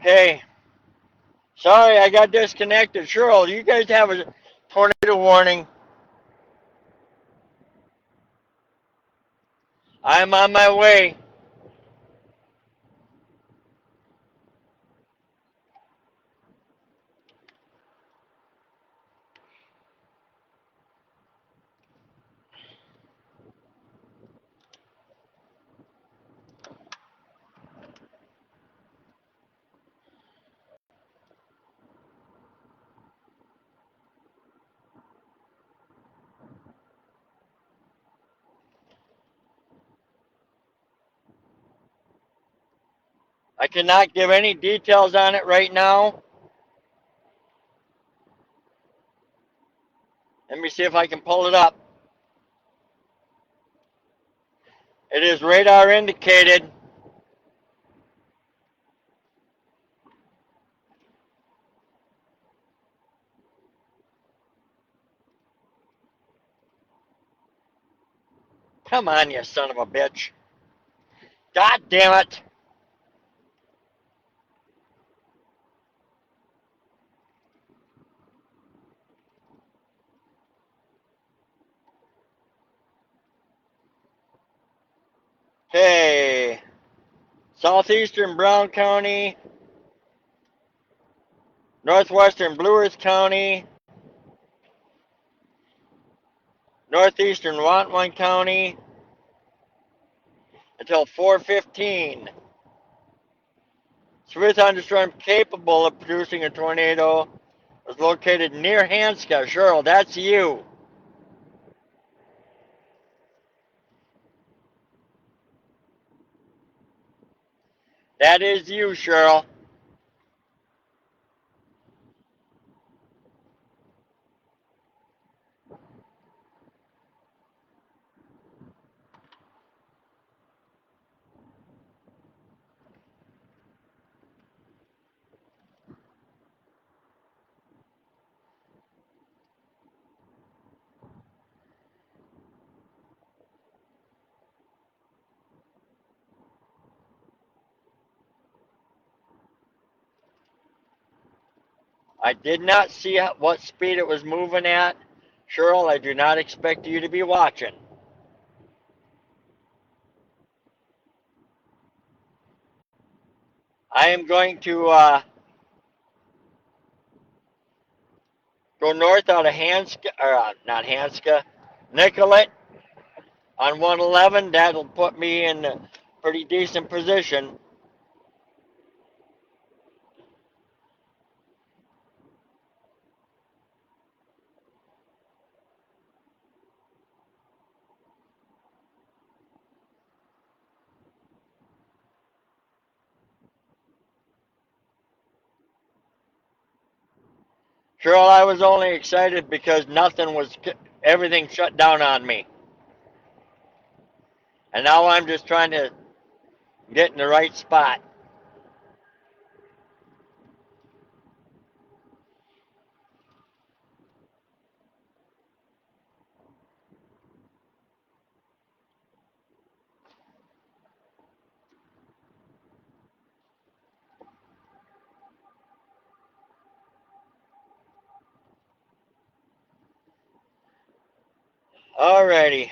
Hey, sorry I got disconnected. Cheryl, you guys have a tornado warning. I'm on my way. I cannot give any details on it right now. Let me see if I can pull it up. It is radar indicated. Come on, you son of a bitch. God damn it. Hey, southeastern Brown County, northwestern Blue Earth County, northeastern Whatwin County until 4:15. Severe thunderstorm capable of producing a tornado was located near Hanska. Cheryl, that's you. That is you, Cheryl. I did not see what speed it was moving at. Cheryl, I do not expect you to be watching. I am going to go north out of Hanska, or not Hanska, Nicollet on 111. That'll put me in a pretty decent position. Cheryl, I was only excited because everything shut down on me. And now I'm just trying to get in the right spot. Alrighty.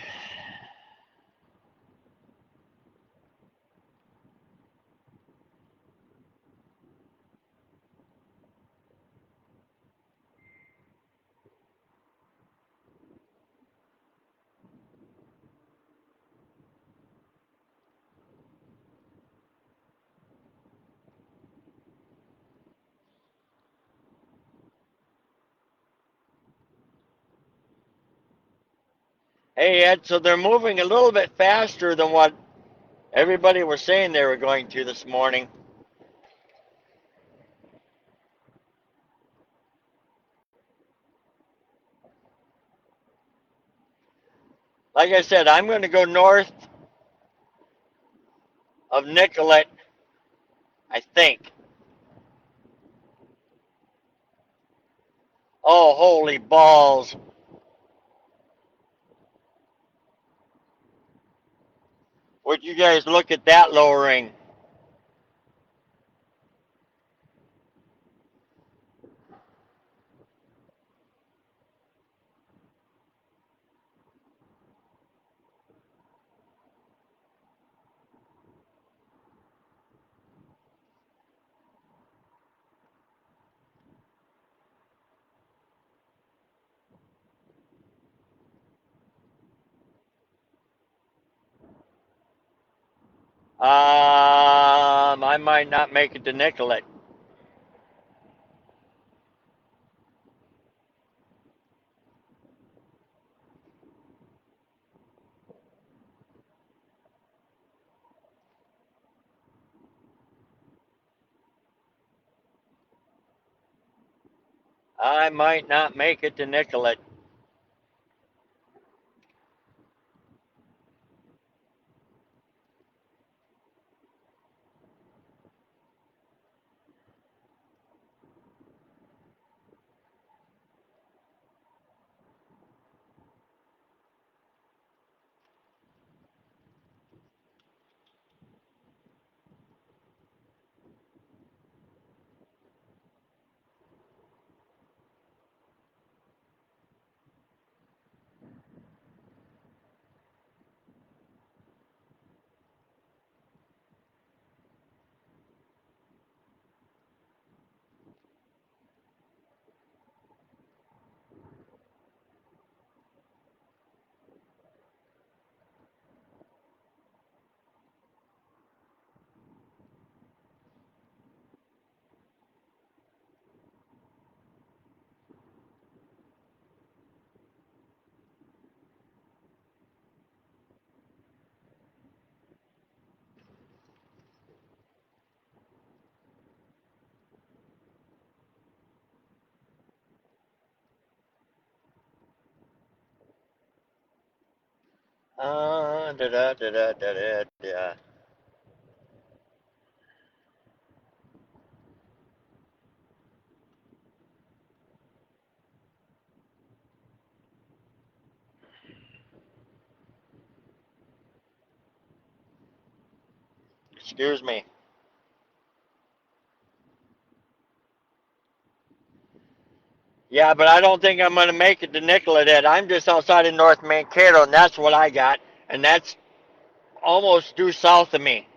Hey, Ed, so they're moving a little bit faster than what everybody was saying they were going to this morning. Like I said, I'm going to go north of Nicollet, I think. Oh, holy balls. Would you guys look at that lowering? I might not make it to Nicollet. I might not make it to Nicollet. Da da da da da da da. Excuse me. Yeah, but I don't think I'm going to make it to Nicollet. I'm just outside of North Mankato, and that's what I got. And that's almost due south of me.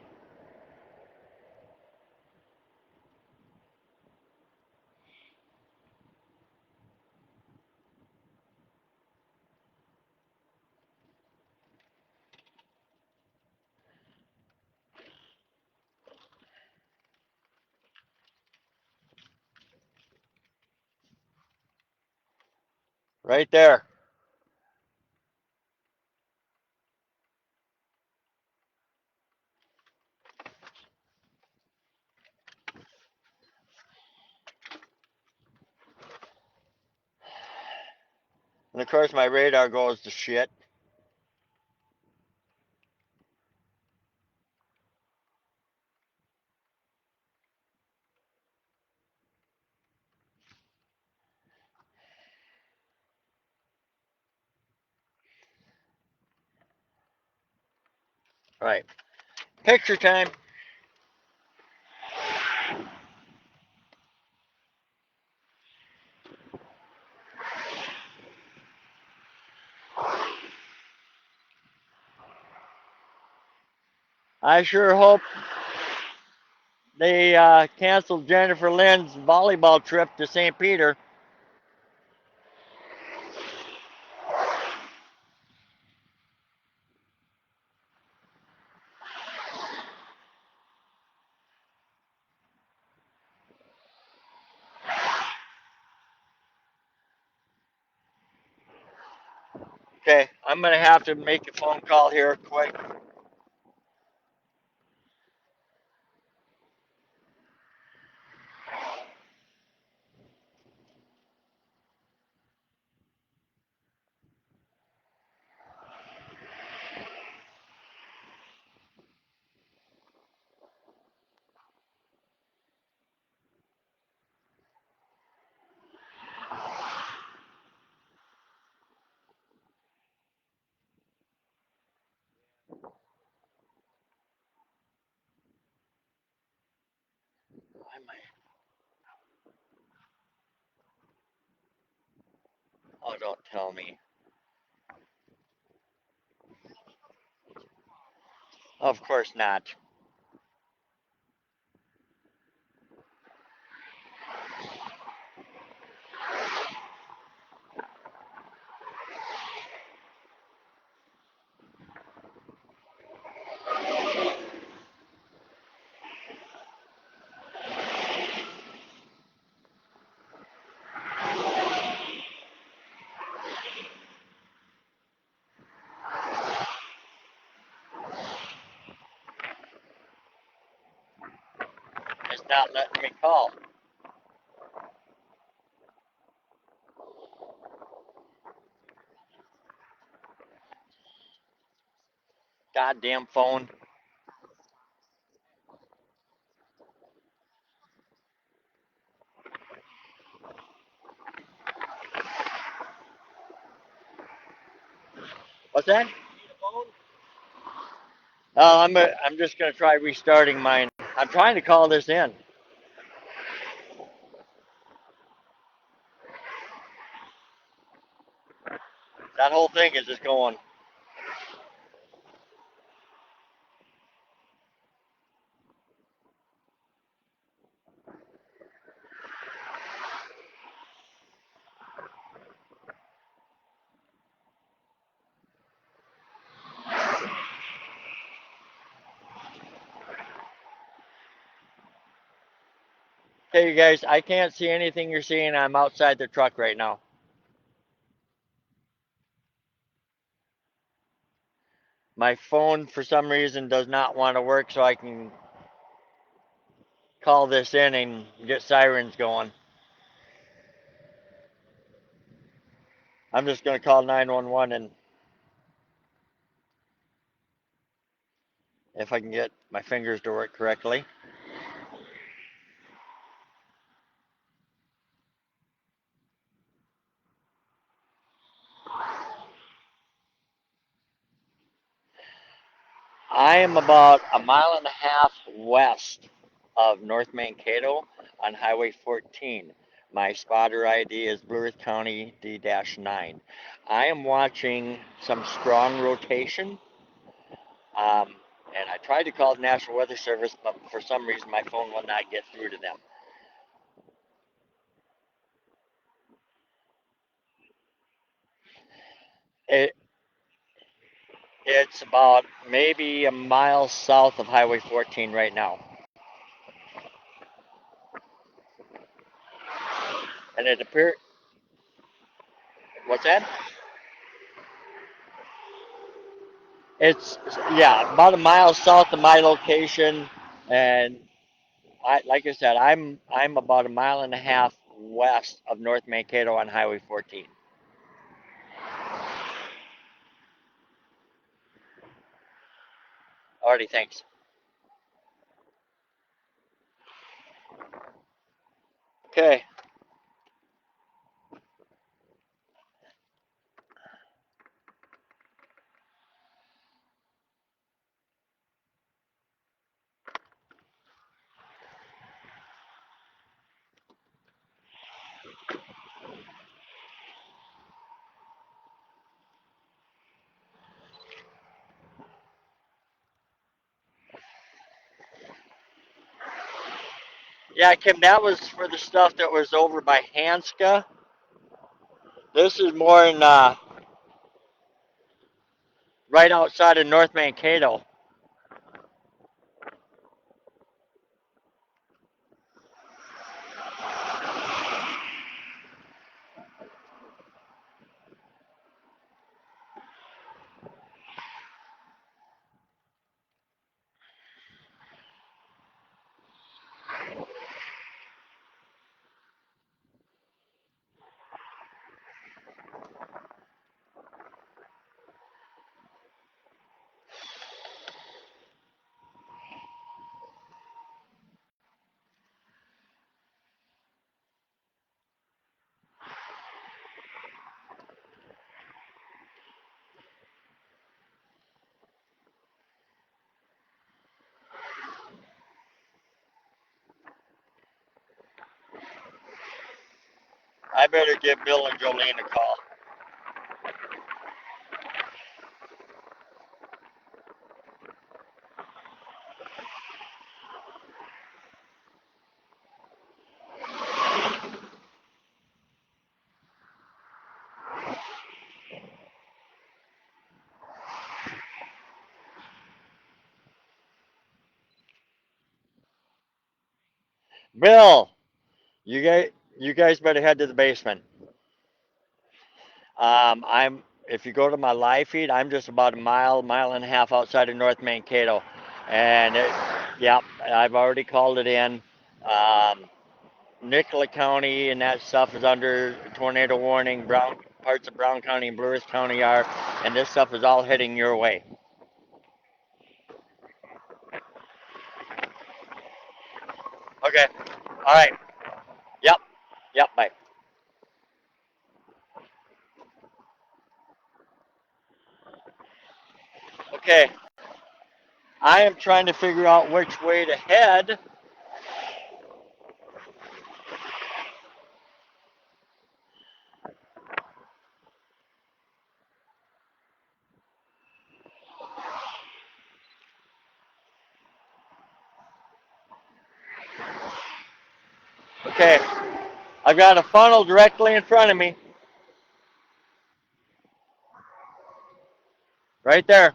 Right there. And of course, my radar goes to shit. Right. Picture time. I sure hope they canceled Jennifer Lynn's volleyball trip to St. Peter. Okay, I'm going to have to make a phone call here quick. Oh, don't tell me. Of course not. not letting me call. Goddamn phone. What's that? Oh, I'm just gonna try restarting mine. I'm trying to call this in. That whole thing is just going. Hey, you guys, I can't see anything you're seeing. I'm outside the truck right now. My phone, for some reason, does not want to work, so I can call this in and get sirens going. I'm just gonna call 911 and if I can get my fingers to work correctly. I am about a mile and a half west of North Mankato on Highway 14. My spotter ID is Blue Earth County D-9. I am watching some strong rotation, um, and I tried to call the National Weather Service, but for some reason my phone will not get through to them. It, it's about maybe a mile south of Highway 14 right now, and it appears. What's that? It's yeah, about a mile south of my location, and like I said, I'm about a mile and a half west of North Mankato on Highway 14. Already, thanks. Okay, yeah, Kim, that was for the stuff that was over by Hanska. This is more in right outside of North Mankato. I better give Bill and Jolene a call. Bill, you guys better head to the basement. I'm if you go to my live feed, I'm just about a mile and a half outside of North Mankato, and yeah, I've already called it in. Um, Nicollet County and that stuff is under tornado warning. Brown parts of Brown County and Blue Earth County are, and this stuff is all heading your way. Okay. All right. Yep. Yep. Bye. Okay. I am trying to figure out which way to head. Okay. I've got a funnel directly in front of me. Right there.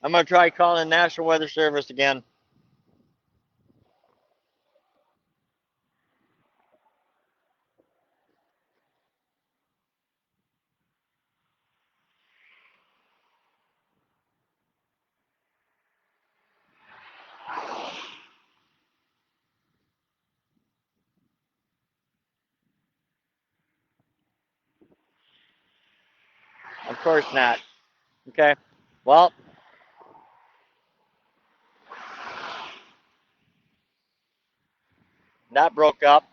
I'm going to try calling the National Weather Service again. Of course not. Okay. Well, that broke up.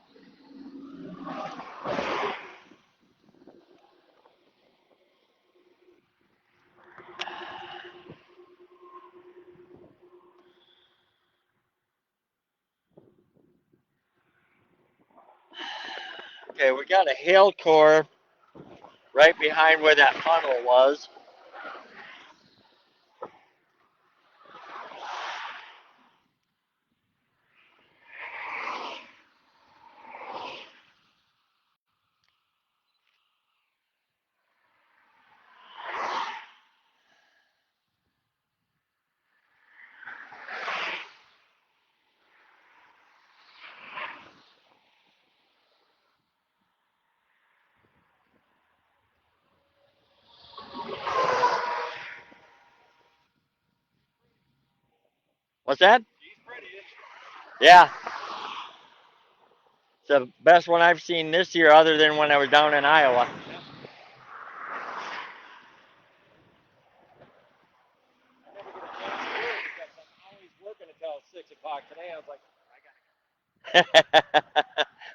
Okay, we got a hail core right behind where that funnel was. What's that? Yeah, it's the best one I've seen this year, other than when I was down in Iowa.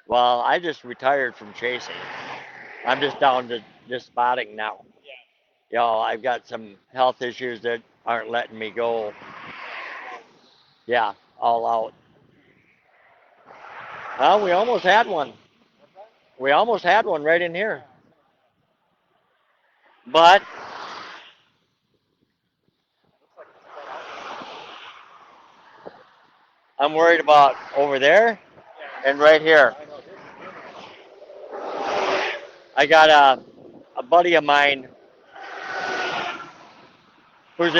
Well, I just retired from chasing. I'm just down to just spotting now. You know, I've got some health issues that aren't letting me go. Yeah, all out. Well, we almost had one. We almost had one right in here. But I'm worried about over there and right here. I got a buddy of mine who's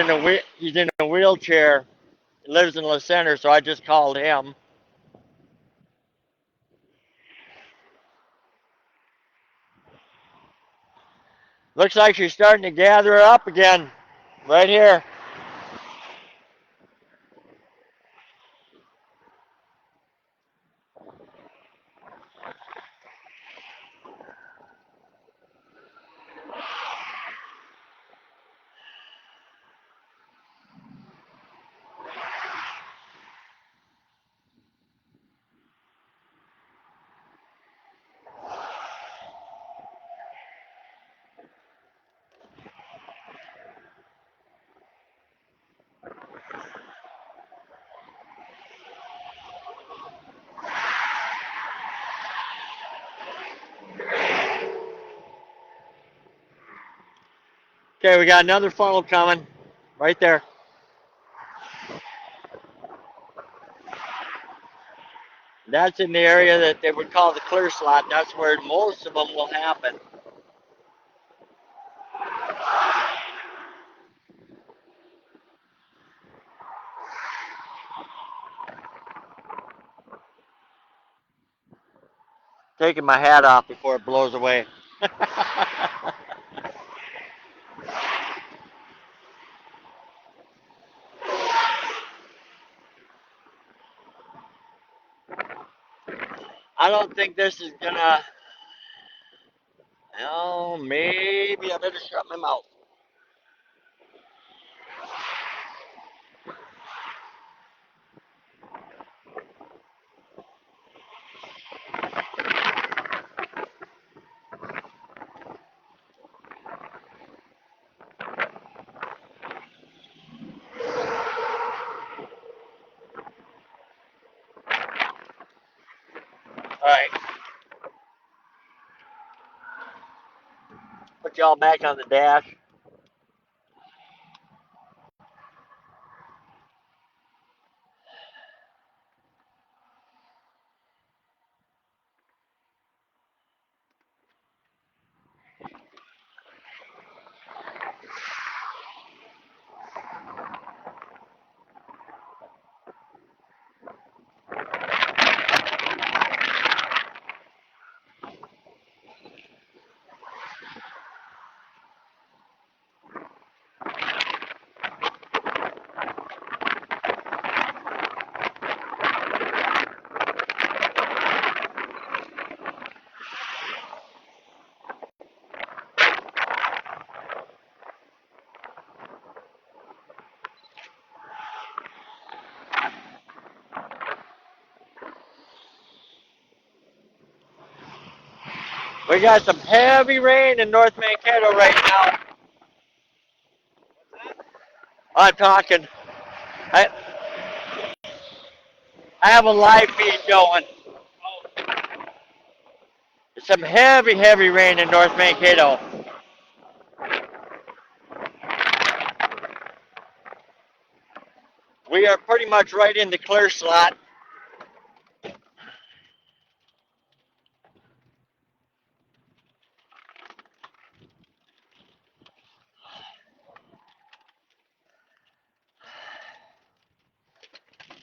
he's in a wheelchair, lives in the center, so I just called him. Looks like she's starting to gather up again, right here. Okay, we got another funnel coming, right there. That's in the area that they would call the clear slot. That's where most of them will happen. Taking my hat off before it blows away. I don't think this is gonna. Oh, maybe I better shut my mouth. All right, put y'all back on the dash. We got some heavy rain in North Mankato right now. I'm talking. I, I have a live feed going. Some heavy, heavy rain in North Mankato. We are pretty much right in the clear slot.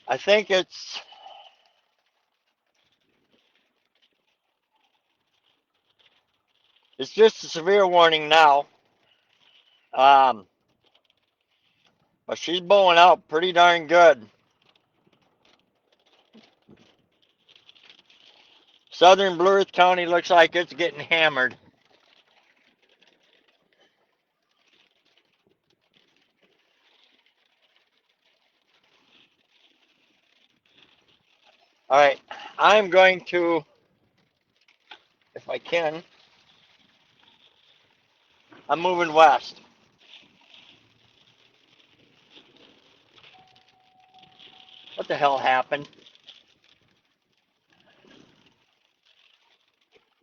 I think it's just a severe warning now. Um, but she's blowing out pretty darn good. Southern Blue Earth County looks like it's getting hammered. All right, I'm going to, if I can, I'm moving west. What the hell happened?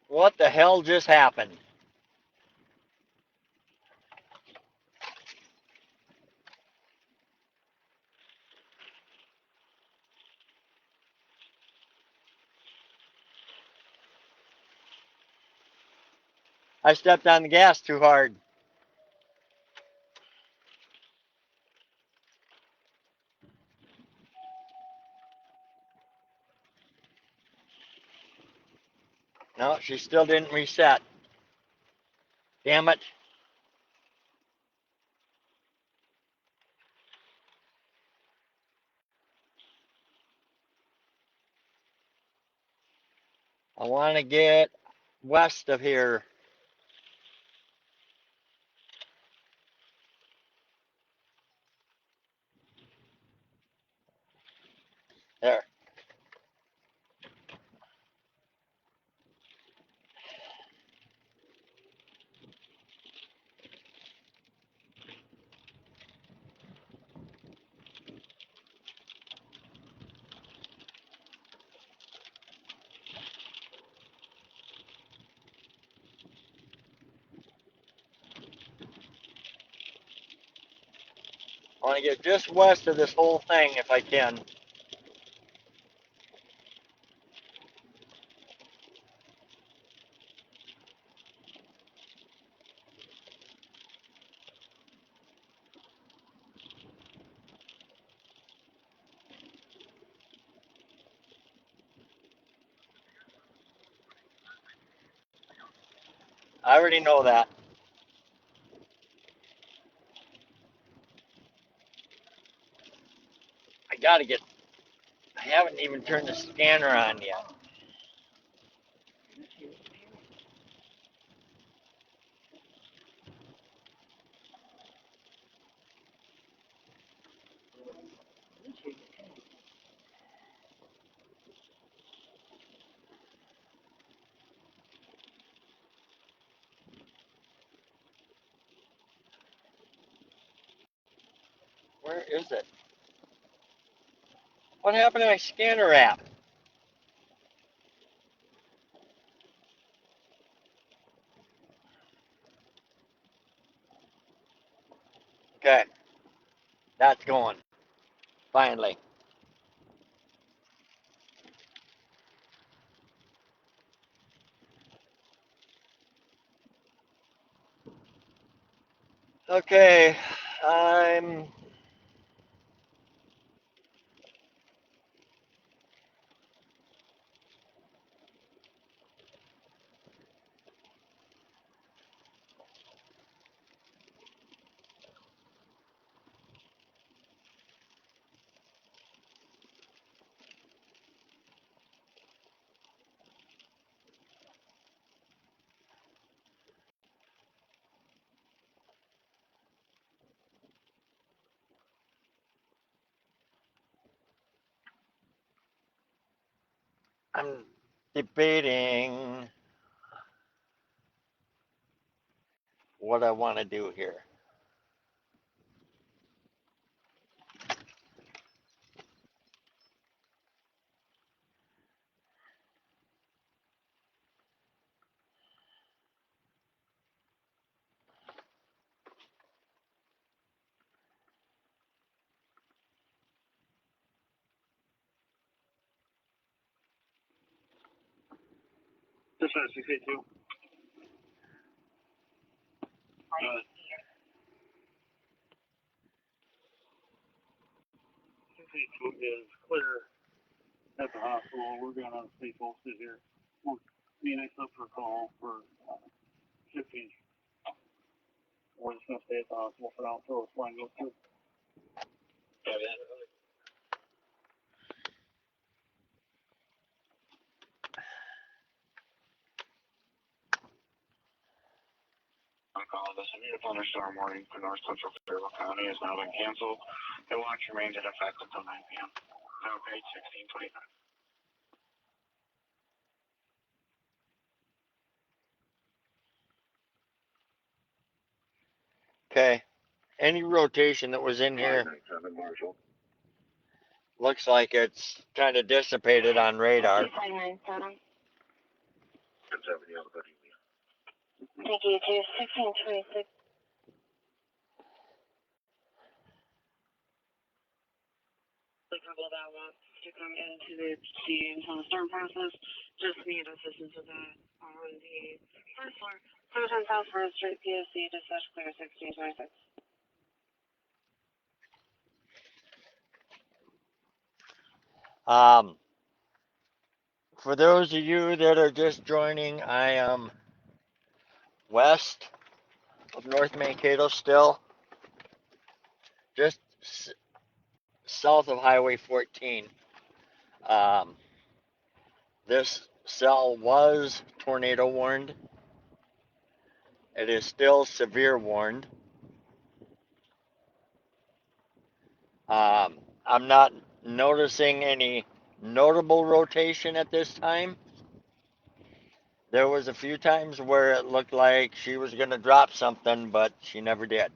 What the hell just happened? I stepped on the gas too hard. No, she still didn't reset. Damn it. I want to get west of here. There. I want to get just west of this whole thing if I can. I already know that. I gotta get. I haven't even turned the scanner on yet. Where is it? What happened to my scanner app? Okay, that's going. Finally. Okay, I'm I'm debating what I want to do here. This is 682. 682 is clear at the hospital. We're going to stay posted here. We're Phoenix up for a call for 15. We're just going to stay at the hospital for now until this line goes through. I'm calling this severe thunderstorm warning for North Central Fairfield County has now been canceled. The watch remains in effect until 9 p.m. Now page 1629. Okay, any rotation that was in here 597 Marshall. looks like it's kind of dissipated on radar. 597. 1070 on the buddy. Thank you, 1626. The couple that wants to come into the storm process just need assistance with that on the first floor. 710 South First Street, PSC, dispatch clear 1626. Um, for those of you that are just joining, I am west of North Mankato still, just south of Highway 14. Um, this cell was tornado warned. It is still severe warned. I'm not noticing any notable rotation at this time. There was a few times where it looked like she was going to drop something, but she never did.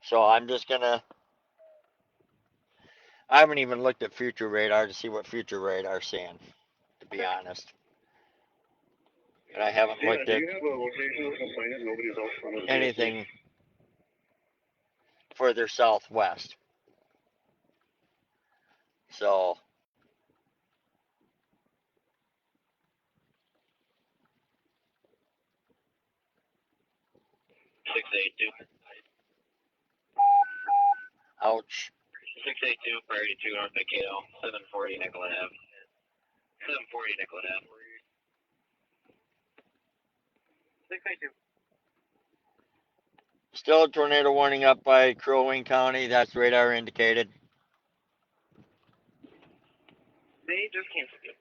So I'm just going to, I haven't even looked at future radar to see what future radar's saying, to be honest. And I haven't looked at anything further southwest. So, ouch. 682, priority 2 North Mankato, 740 Nicollet Ave. 740 Nicollet. 682. Still a tornado warning up by Crow Wing County. That's radar indicated. They just canceled you.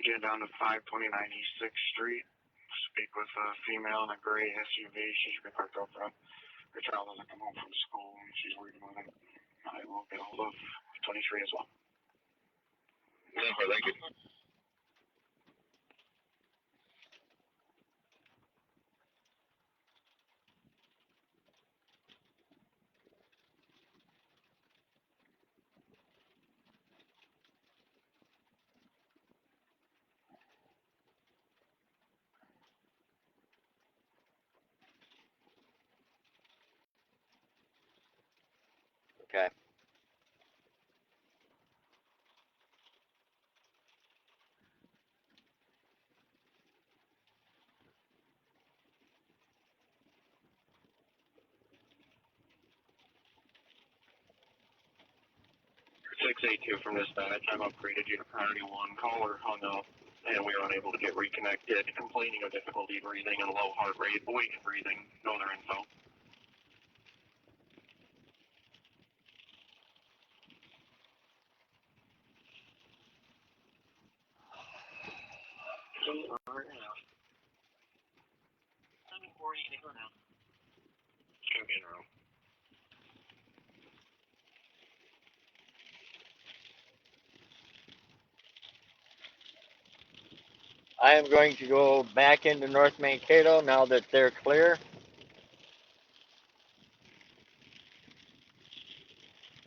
Get down to 529 East 6th Street. Speak with a female in a gray SUV. She should be parked out front. Her child doesn't come home from school and she's worried about it. I will get hold of 23 as well. Yeah, thank you. Okay. Six-eight-two from dispatch. I've upgraded you to priority 1. Caller hung up, and we were unable to get reconnected, complaining of difficulty breathing and low heart rate, awake breathing. No other info. Should be in room. I am going to go back into North Mankato now that they're clear.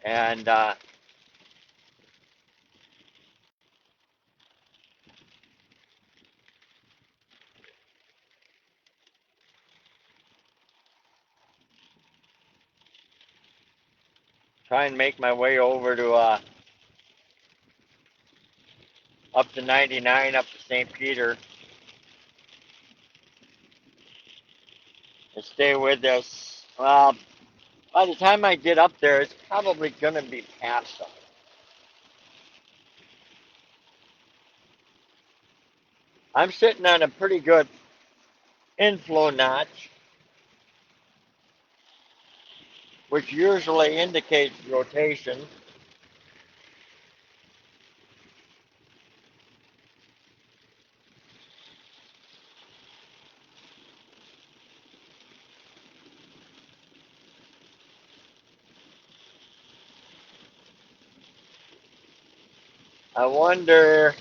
And try and make my way over to up to 99, up to St. Peter. And stay with this. Well, by the time I get up there, it's probably going to be past them. I'm sitting on a pretty good inflow notch, which usually indicates rotation. I wonder.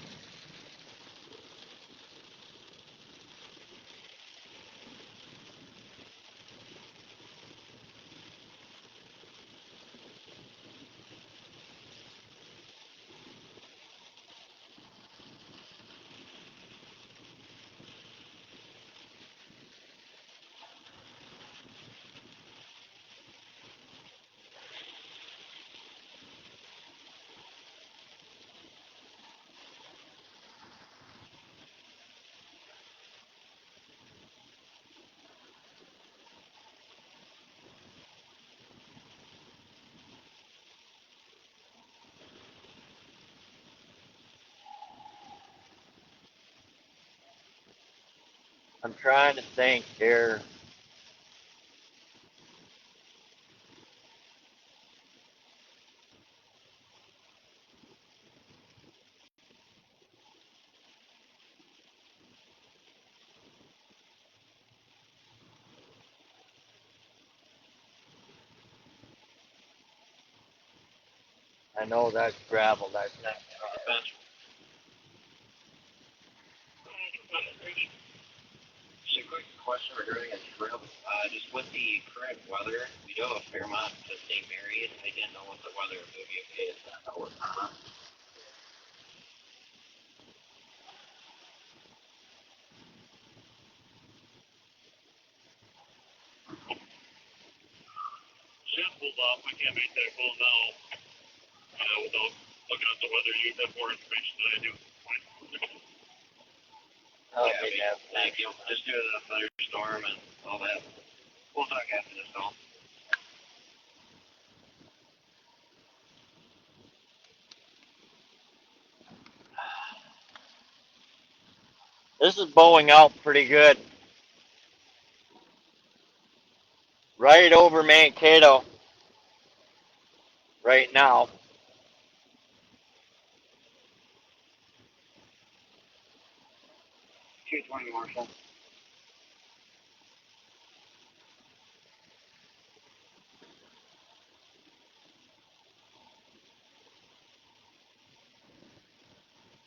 I'm trying to think here. I know that's gravel. That's not. Just a quick question regarding a trip. Just with the current weather, we do have a fair amount to St. Mary's. I didn't know what the weather would be okay. Is that what we're on? Should hold off. We can't make that call now. Without looking at the weather, you have more information than I do. Yeah, Thank you. Just due to the thunderstorm and all that. We'll talk after this call. This is bowing out pretty good. Right over Mankato right now. 220 Marshall.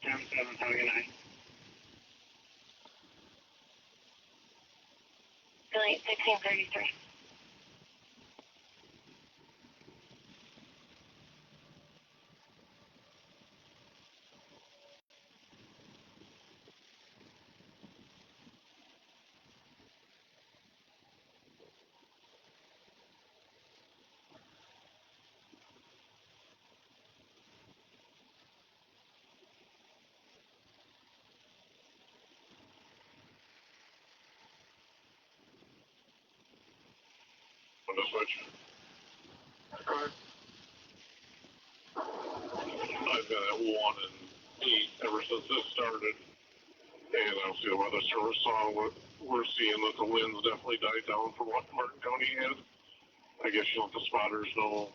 Down 7, how are you night? Delete 1633. On the switch. I've been at 1 and 8 ever since this started. And I'll see the weather service saw what we're seeing that the winds definitely died down from what Martin County had. I guess you let the spotters know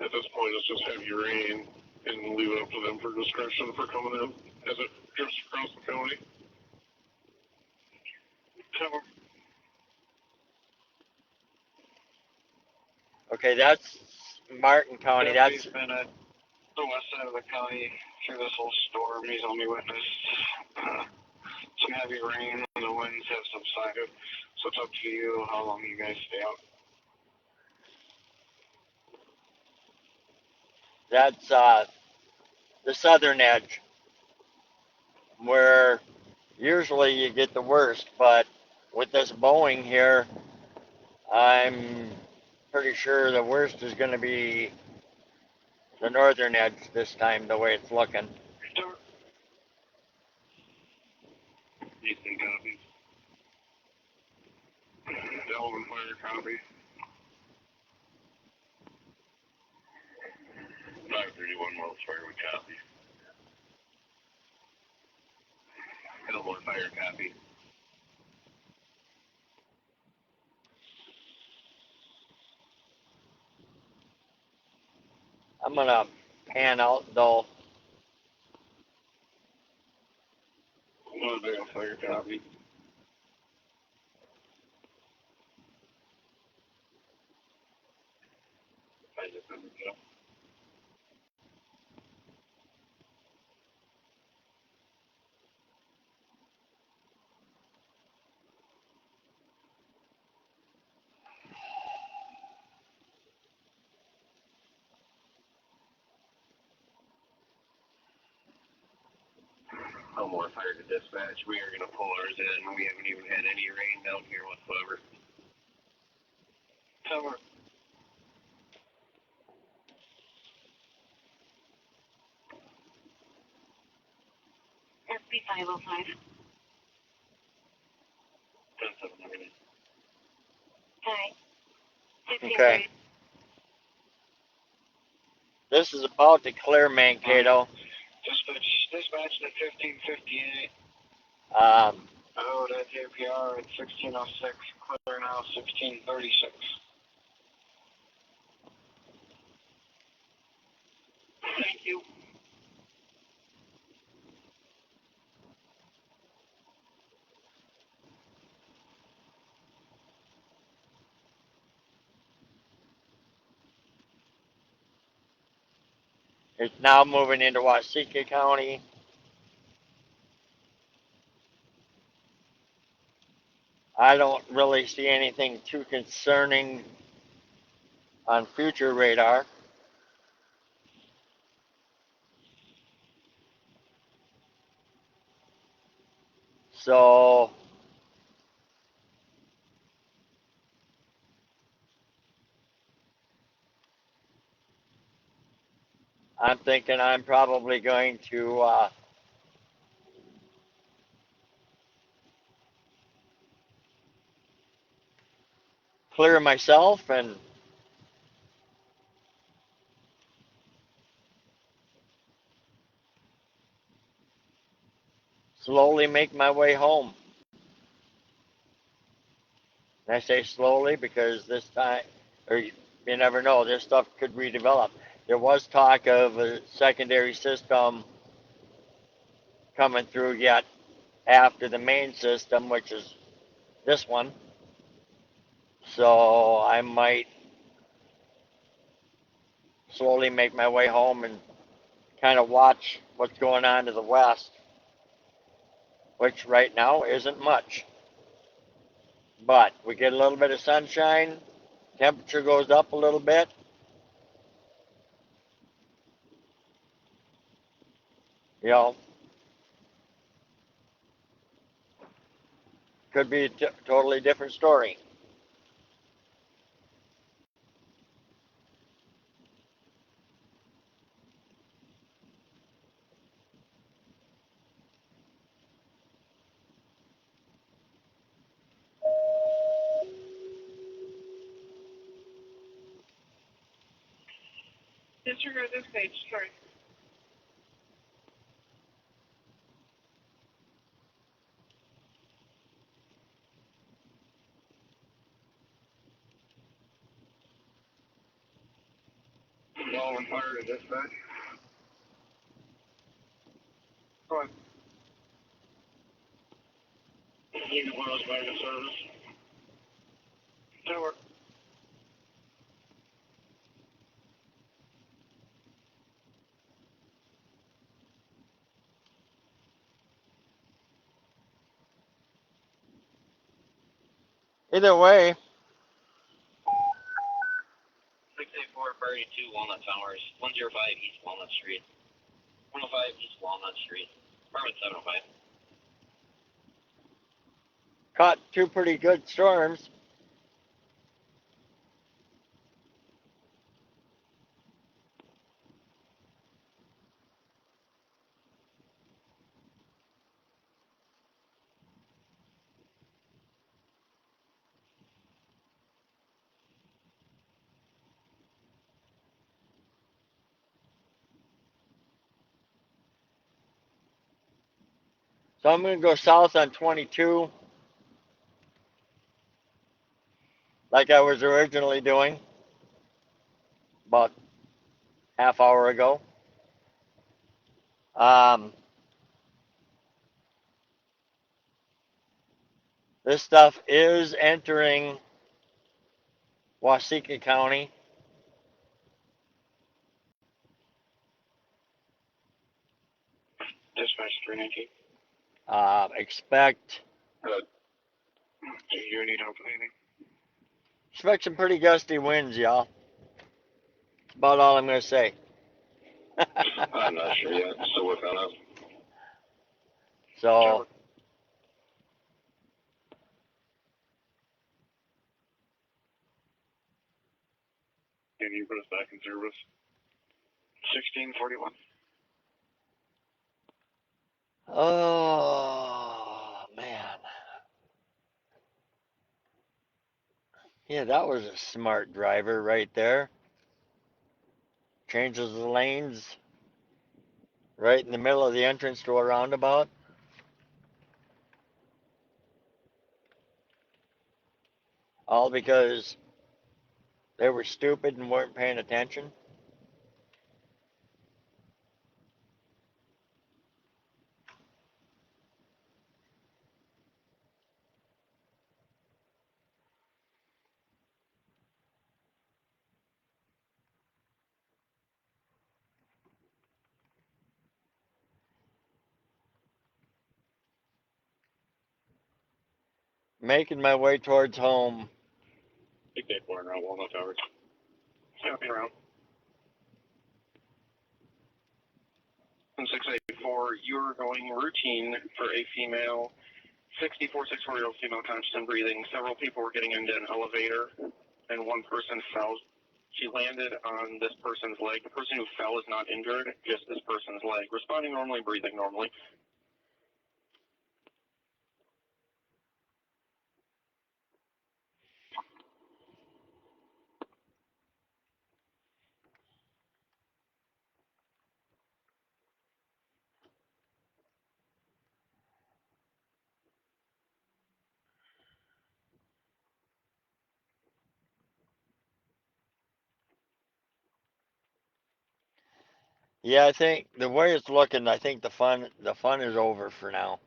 at this point it's just heavy rain and leave it up to them for discretion for coming in as it drifts across the county. Cover. Okay, that's Martin County. Deputy's That's been at the west side of the county through this whole storm. He's only witnessed some heavy rain and the winds have subsided. So it's up to you how long you guys stay out. that's the southern edge, where usually you get the worst, but with this Boeing here, I'm pretty sure the worst is going to be the northern edge this time, the way it's looking. Start. Easton copy. Delvin fire copy. 531 miles fire we copy. Delvin fire copy. I'm going to pan out though. Mosaic fire copy. I just didn't know. No more fire to dispatch. We are going to pull ours in. We haven't even had any rain down here whatsoever. Cover. SB 505. 10-7. Hi. Okay. This is about to clear Mankato. Dispatch at 1558. Um, Oh, that JPR at 1606. Clear now 1636. Thank you. it's now moving into Wasika County. I don't really see anything too concerning on future radar. So I'm thinking I'm probably going to clear myself and slowly make my way home. And I say slowly because this time, or you never know, this stuff could redevelop. There was talk of a secondary system coming through yet after the main system, which is this one. So I might slowly make my way home and kind of watch what's going on to the west, which right now isn't much. But we get a little bit of sunshine, temperature goes up a little bit. You know, could be a totally different story. Disregard this page, sorry. Ball and fire to dispatch. Go ahead. Unit 1 is back in service. Tower. Either way, 684 Prairie 2 Walnut Towers, 105 East Walnut Street. 105 East Walnut Street. Apartment 705. caught two pretty good storms. So I'm going to go south on 22 like I was originally doing about half hour ago. Um, this stuff is entering Waseca County. Dispatch 319. Expect Good. Do you need help with anything? some pretty gusty winds, y'all. That's about all I'm going to say. I'm not sure yet. Still working on it. So Can you put us back in service? 1641. oh man. Yeah, that was a smart driver right there. Changes the lanes right in the middle of the entrance to a roundabout. All because they were stupid and weren't paying attention. Making my way towards home. 684 around Walnut Towers. Copy around. 684, you're going routine for a female 64-year-old female conscious and breathing. Several people were getting into an elevator, and one person fell. She landed on this person's leg. The person who fell is not injured, just this person's leg. Responding normally, breathing normally. Yeah, I think the way it's looking, I think the fun is over for now.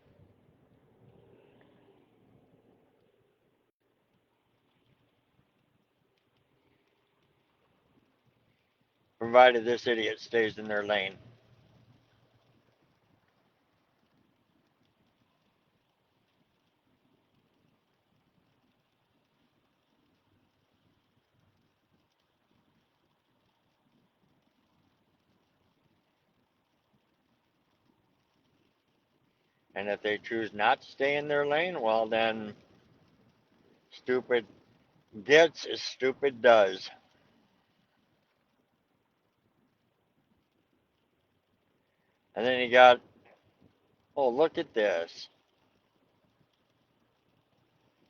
Provided this idiot stays in their lane. And if they choose not to stay in their lane, well then stupid gets as stupid does. And then you got, oh, look at this.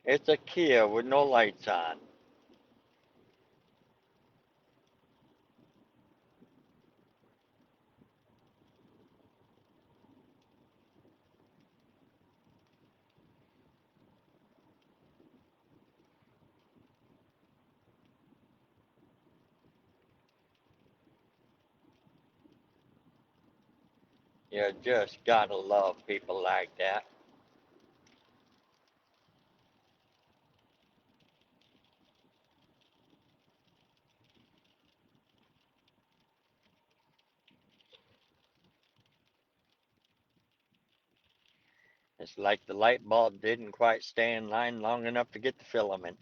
It's a Kia with no lights on. You just gotta love people like that. It's like the light bulb didn't quite stay in line long enough to get the filament.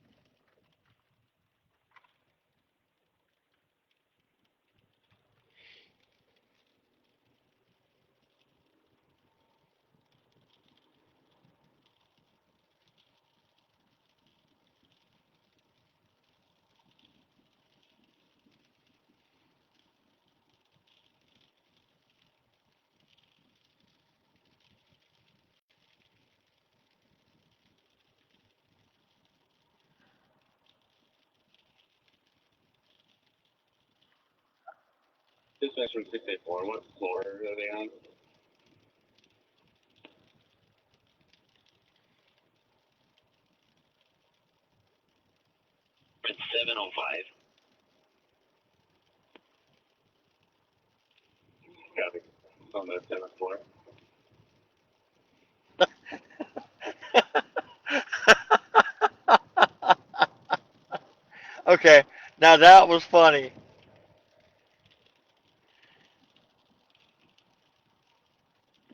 Dispatch from 684, what floor are they on? It's 705. Copy. On the 7th floor. Okay, now that was funny.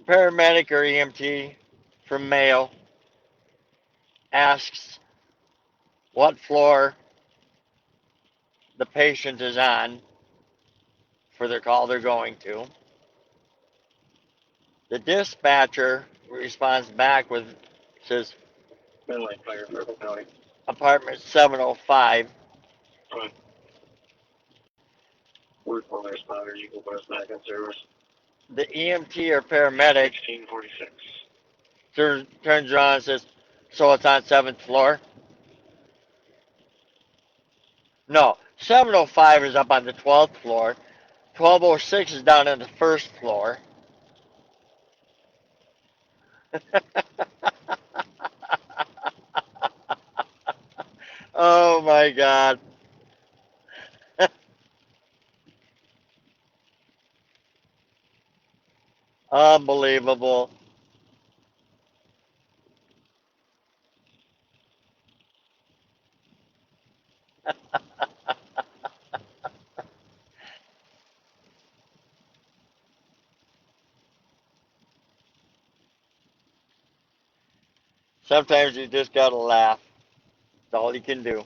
Paramedic or EMT from Mayo asks what floor the patient is on for the call they're going to. The dispatcher responds back with, says, Midlight Fire, Purple County. apartment 705. Fine. Word for their spotter, Eagle Bus back in service. The EMT or paramedic 1646. turns around and says, so it's on 7th floor? No, 705 is up on the 12th floor. 1206 is down on the first floor. Oh my God. Unbelievable. Sometimes you just gotta laugh. That's all you can do.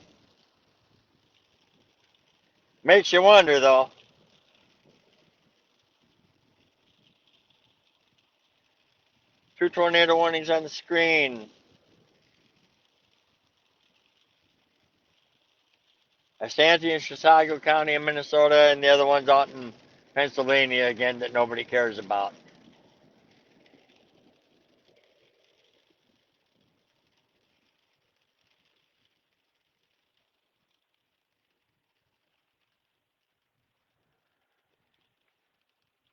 Makes you wonder though. Two tornado warnings on the screen. Astanti in Chisago County in Minnesota, and the other one's out in Pennsylvania again that nobody cares about.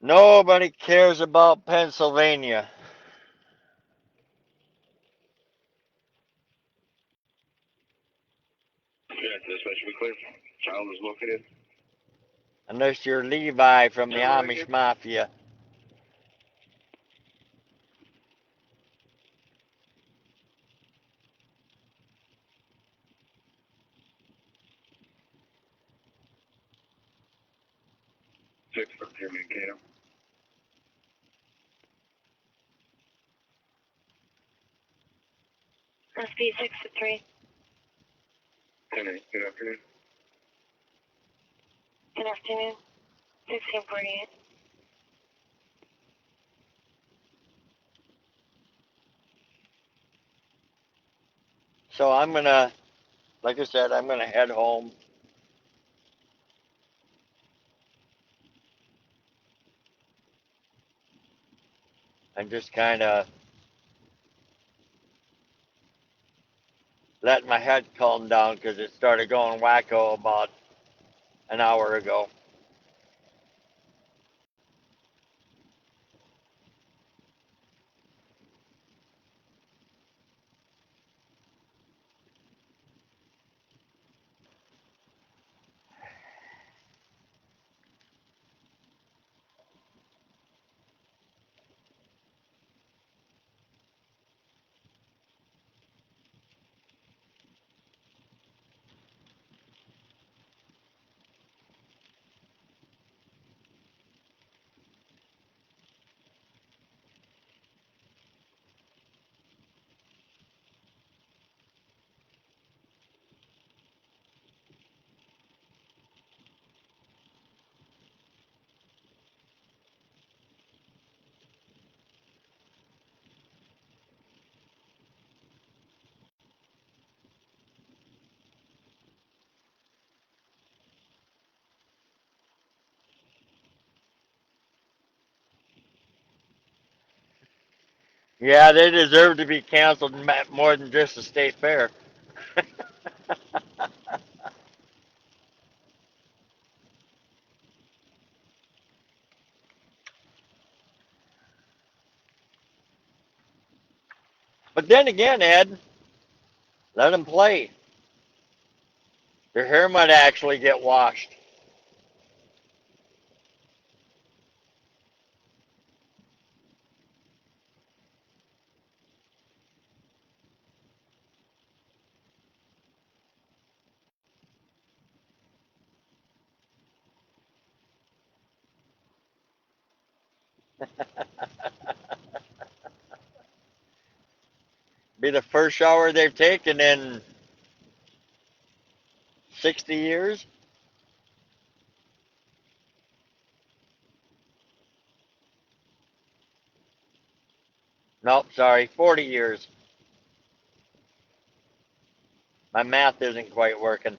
Nobody cares about Pennsylvania. Yeah, dispatch, be clear. Child is located. Unless you're Levi from the Yeah, Amish Mafia. 6 from Jimmy and Kato. SB 6-3. 10-8, good afternoon. Good afternoon. 1648. So I'm gonna, like I said, I'm gonna head home. And just kind of let my head calm down because it started going wacko about an hour ago. Yeah, they deserve to be canceled more than just the state fair. But then again, Ed, let them play. Their hair might actually get washed. Be the first shower they've taken in 60 years. Nope, sorry, 40 years. My math isn't quite working.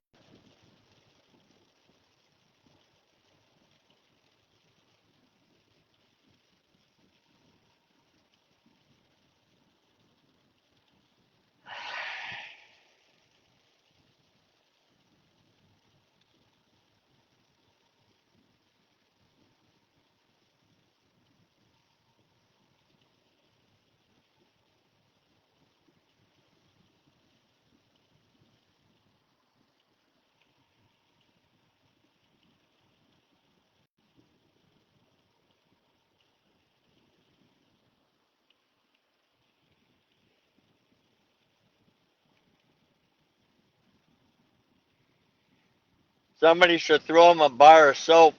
Somebody should throw them a bar of soap.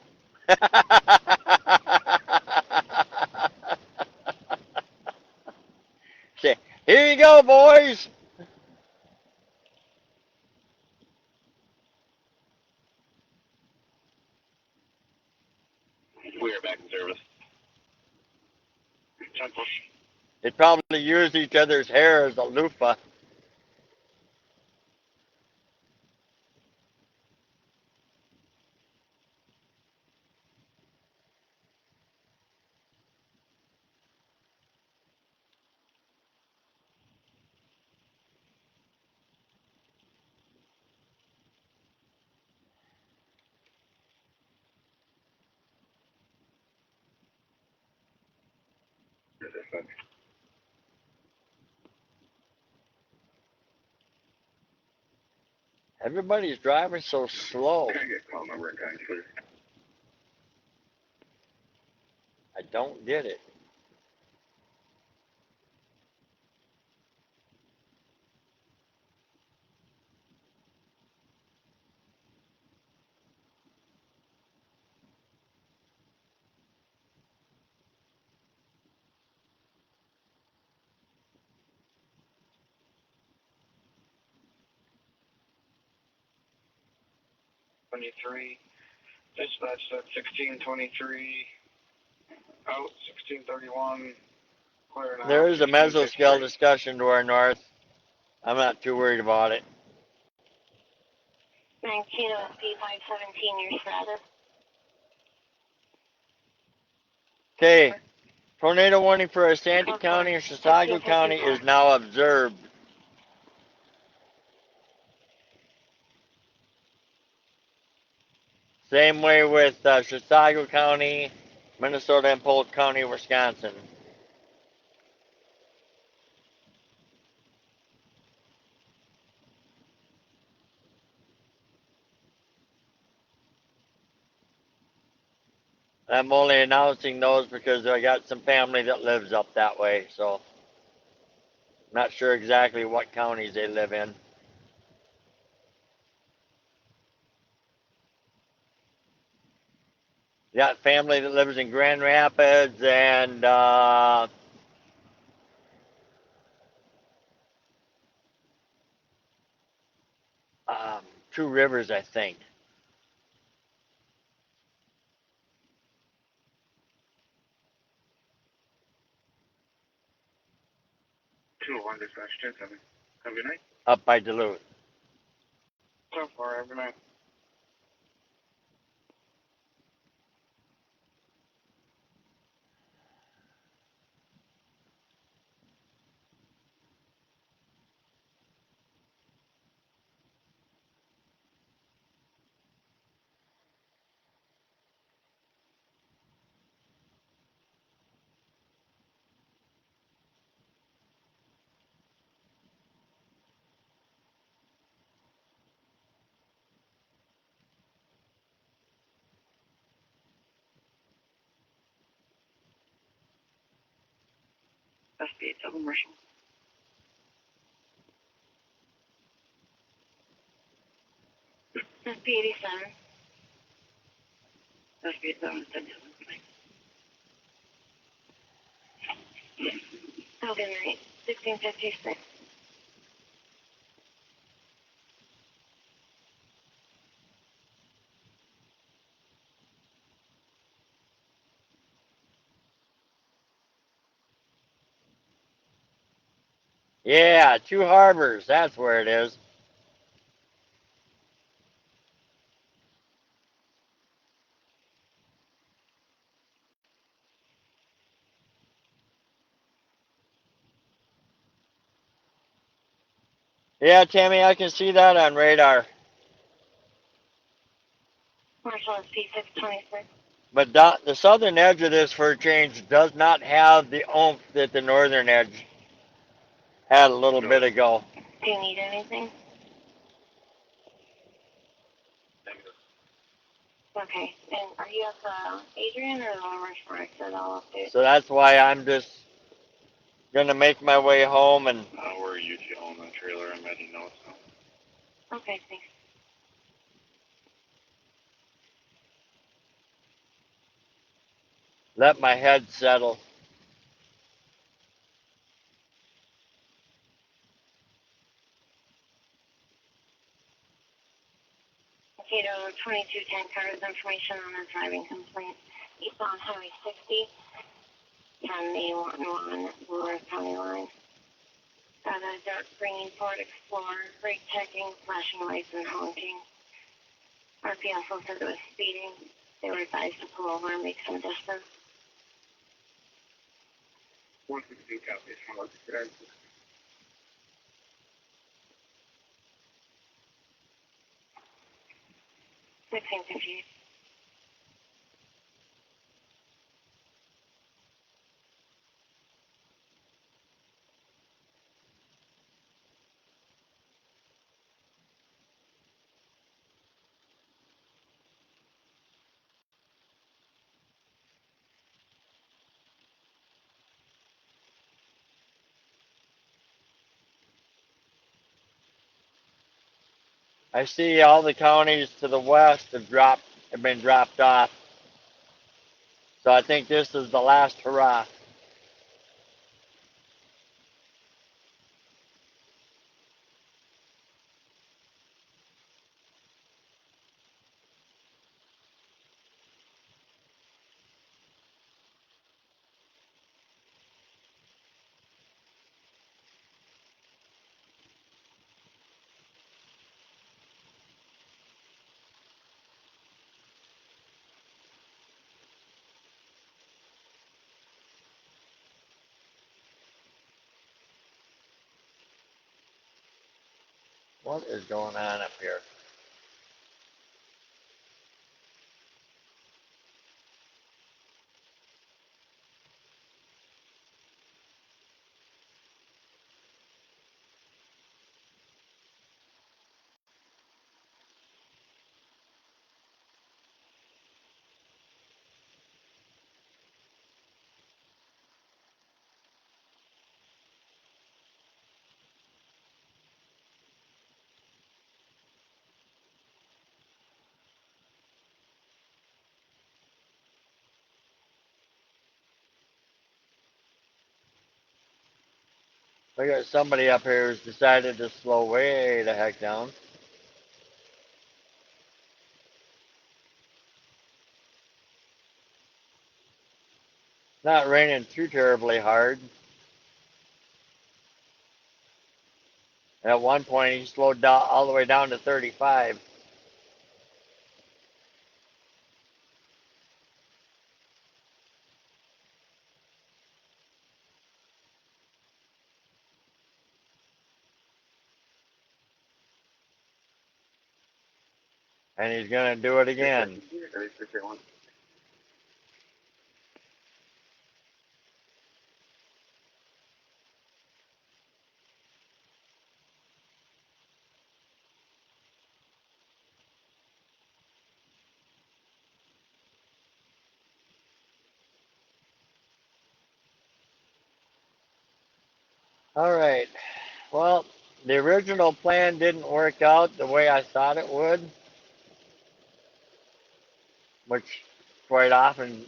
Say, here you go, boys. We are back in service. Temple. They probably use each other's hair as a loofah. Everybody's driving so slow. Can I get call number and time, please? don't get it. Dispatch said 1623. Out 1631. Clear now. There is a mesoscale discussion to our north. I'm not too worried about it. 19 OSP 517, your status. Okay, tornado warning for Sandy County and Chisago County is now observed. Same way with Chisago County, Minnesota, and Polk County, Wisconsin. I'm only announcing those because I got some family that lives up that way, so not sure exactly what counties they live in. Got family that lives in Grand Rapids and Two Rivers, I think. 201 dispatch 10-7. Have a good night. Up by Duluth. So far, have a good night. SB double Marshall. SB 87. SB 87 10 7. Good night. 1656. Yeah, Two Harbors, that's where it is. Yeah, Tammy, I can see that on radar. Marshall SB 626. But the southern edge of this for a change does not have the oomph that the northern edge had a little bit ago. Do you need anything? Okay. And are you at the Adrian or the Orange Forest? I'll update. So that's why I'm just gonna make my way home and We're UT on the trailer. I'm heading north now. Okay, thanks. let my head settle. Potato 2210 cars information on a driving complaint. Eastbound Highway 60, 10A11, Lower County line. Got a dark green Ford Explorer, brake checking, flashing lights, and honking. RPS also said it was speeding. They were advised to pull over and make some distance. 162 copies from what you said. 1658. I see all the counties to the west have been dropped off. So I think this is the last hurrah. What is going on up here? We got somebody up here who's decided to slow way the heck down. Not raining too terribly hard. At one point, he slowed down all the way down to 35. And he's going to do it again. All right. Well, the original plan didn't work out the way I thought it would, which quite often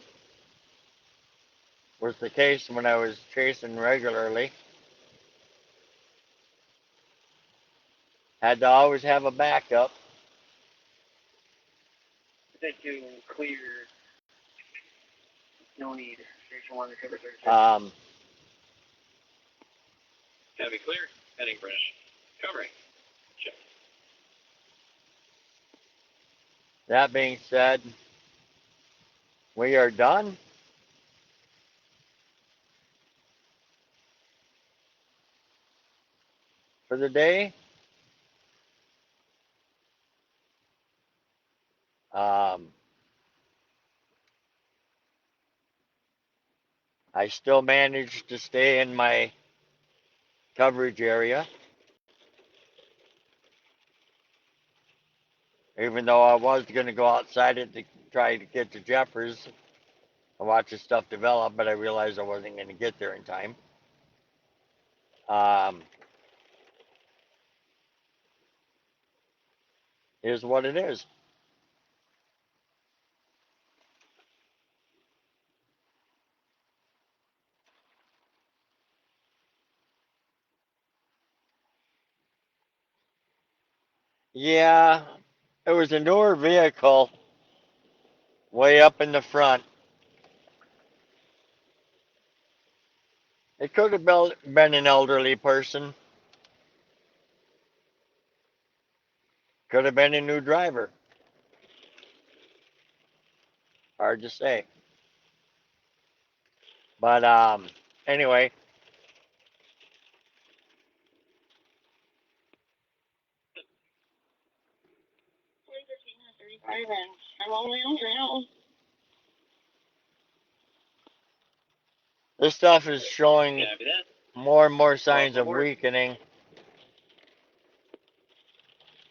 was the case when I was chasing regularly. Had to always have a backup. Take to clear. No need. Station 1 to cover 36. Heavy clear. Heading fresh. Covering. Check. That being said, we are done for the day. Um, I still managed to stay in my coverage area, even though I was going to go outside it to try to get to Jeffers and watch the stuff develop, but I realized I wasn't going to get there in time. Um, is what it is. Yeah, it was a newer vehicle way up in the front. It could have been an elderly person, could have been a new driver. Hard to say. But anyway, I'm on my own now. this stuff is showing more and more signs of weakening.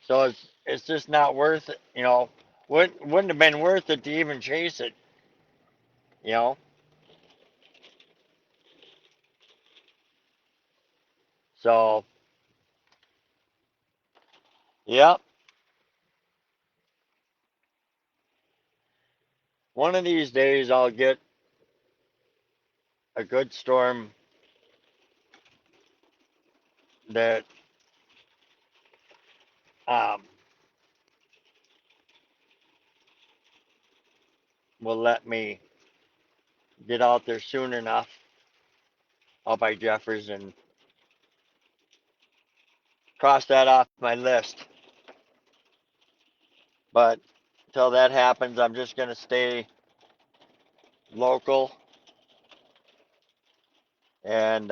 So it's just not worth it, you know. Wouldn't have been worth it to even chase it, you know. So, yep. one of these days I'll get a good storm that um, will let me get out there soon enough out by Jeffers and cross that off my list. But until that happens, I'm just going to stay local and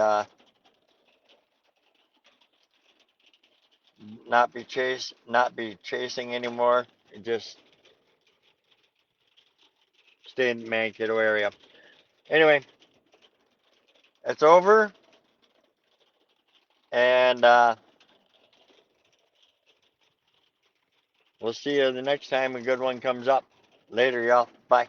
not be chasing anymore. Just stay in the Mankato area. Anyway, it's over, and we'll see you the next time a good one comes up. Later, y'all. Bye.